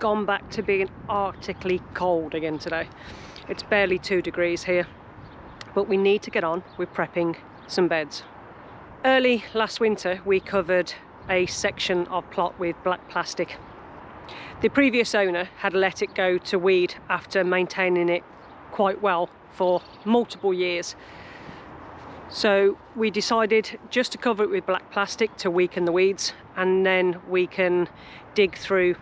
gone back to being arctically cold again today. It's barely 2 degrees here, but we need to get on with prepping some beds. Early last winter we covered a section of plot with black plastic. The previous owner had let it go to weed after maintaining it quite well for multiple years. So we decided just to cover it with black plastic to weaken the weeds, and then we can dig through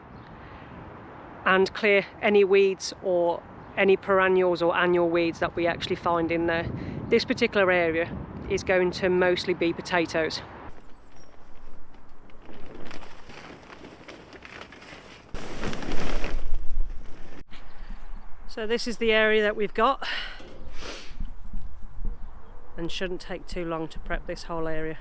and clear any weeds or any perennials or annual weeds that we actually find in there. This particular area is going to mostly be potatoes. So this is the area that we've got, and shouldn't take too long to prep this whole area.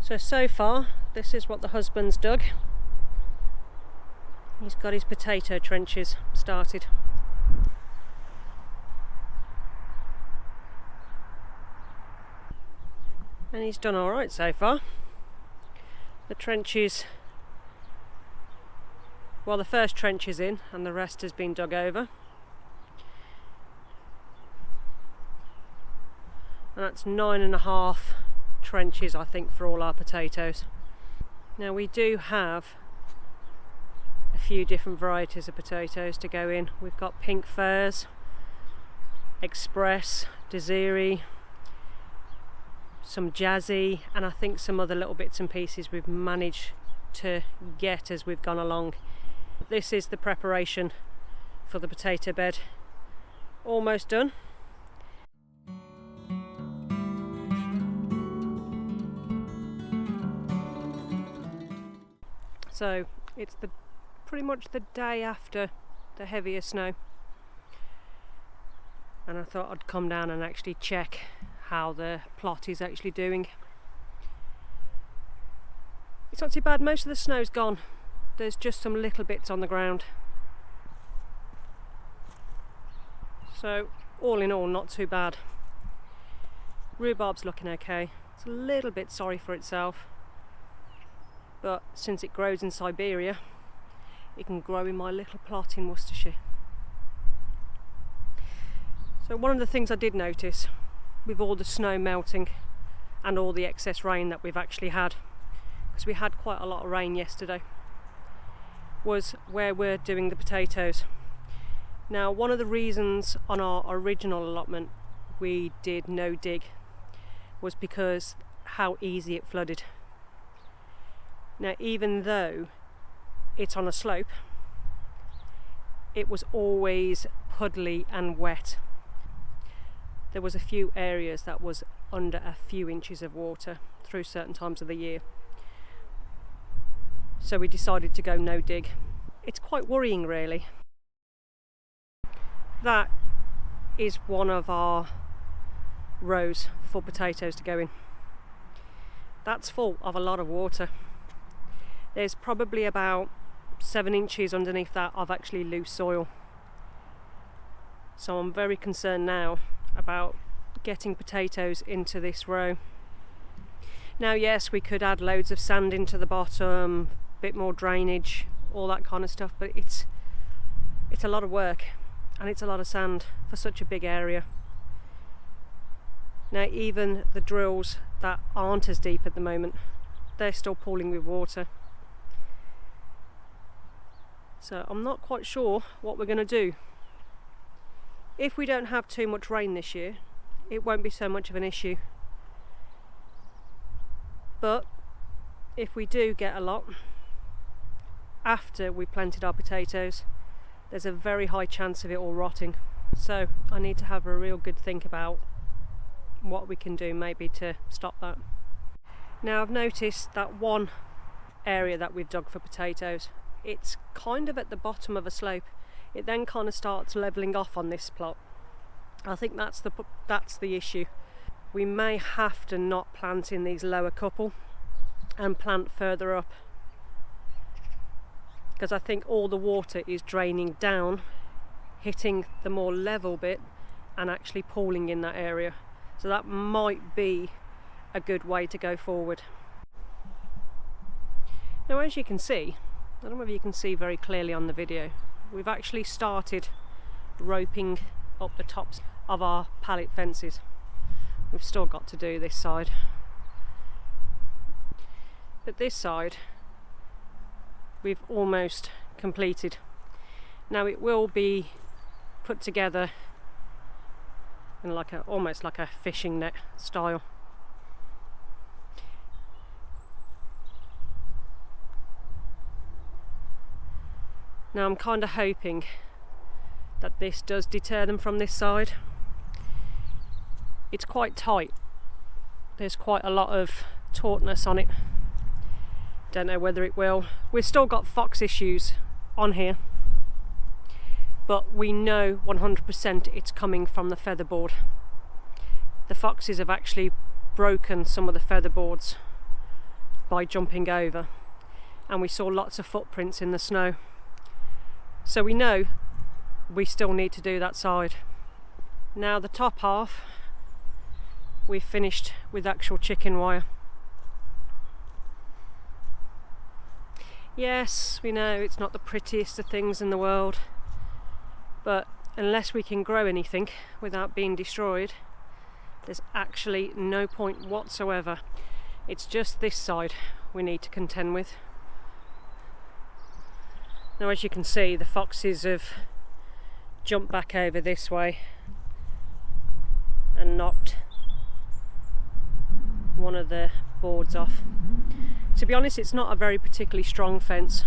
So far, this is what the husband's dug. He's got his potato trenches started. And he's done alright so far. The trenches, well, the first trench is in and the rest has been dug over. And that's 9.5 trenches, I think, for all our potatoes. Now we do have a few different varieties of potatoes to go in. We've got Pink Firs, Express, Desiree, some Jazzy, and I think some other little bits and pieces we've managed to get as we've gone along. This is the preparation for the potato bed. Almost done. So it's pretty much the day after the heavier snow, and I thought I'd come down and actually check how the plot is actually doing. It's not too bad, most of the snow's gone. There's just some little bits on the ground. So all in all, not too bad. Rhubarb's looking okay. It's a little bit sorry for itself, but since it grows in Siberia, it can grow in my little plot in Worcestershire. So one of the things I did notice with all the snow melting and all the excess rain that we've actually had, because we had quite a lot of rain yesterday, was where we're doing the potatoes. Now, one of the reasons on our original allotment we did no dig was because how easy it flooded. Now, even though it's on a slope, it was always puddly and wet. There was a few areas that was under a few inches of water through certain times of the year. So we decided to go no dig. It's quite worrying, really. That is one of our rows for potatoes to go in. That's full of a lot of water. There's probably about 7 inches underneath that of actually loose soil. So I'm very concerned now about getting potatoes into this row. Now, yes, we could add loads of sand into the bottom, a bit more drainage, all that kind of stuff, but it's a lot of work and it's a lot of sand for such a big area. Now, even the drills that aren't as deep at the moment, they're still pooling with water. So I'm not quite sure what we're going to do. If we don't have too much rain this year, it won't be so much of an issue. But if we do get a lot after we've planted our potatoes, there's a very high chance of it all rotting. So I need to have a real good think about what we can do maybe to stop that. Now, I've noticed that one area that we've dug for potatoes, it's kind of at the bottom of a slope. It then kind of starts levelling off on this plot. I think that's the issue. We may have to not plant in these lower couple and plant further up, because I think all the water is draining down, hitting the more level bit and actually pooling in that area. So that might be a good way to go forward. Now, as you can see, I don't know if you can see very clearly on the video, we've actually started roping up the tops of our pallet fences. We've still got to do this side. But this side, we've almost completed. Now it will be put together in almost like a fishing net style. Now I'm kind of hoping that this does deter them from this side. It's quite tight. There's quite a lot of tautness on it. Don't know whether it will. We've still got fox issues on here, but we know 100% it's coming from the featherboard. The foxes have actually broken some of the featherboards by jumping over, and we saw lots of footprints in the snow. So we know we still need to do that side. Now the top half, we've finished with actual chicken wire. Yes, we know it's not the prettiest of things in the world, but unless we can grow anything without being destroyed, there's actually no point whatsoever. It's just this side we need to contend with. Now, as you can see, the foxes have jumped back over this way and knocked one of the boards off. To be honest, it's not a very particularly strong fence.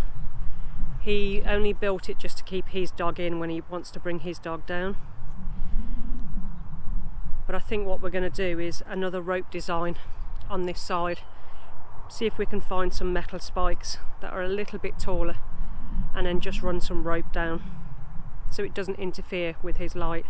He only built it just to keep his dog in when he wants to bring his dog down. But I think what we're going to do is another rope design on this side. See if we can find some metal spikes that are a little bit taller, and then just run some rope down so it doesn't interfere with his light.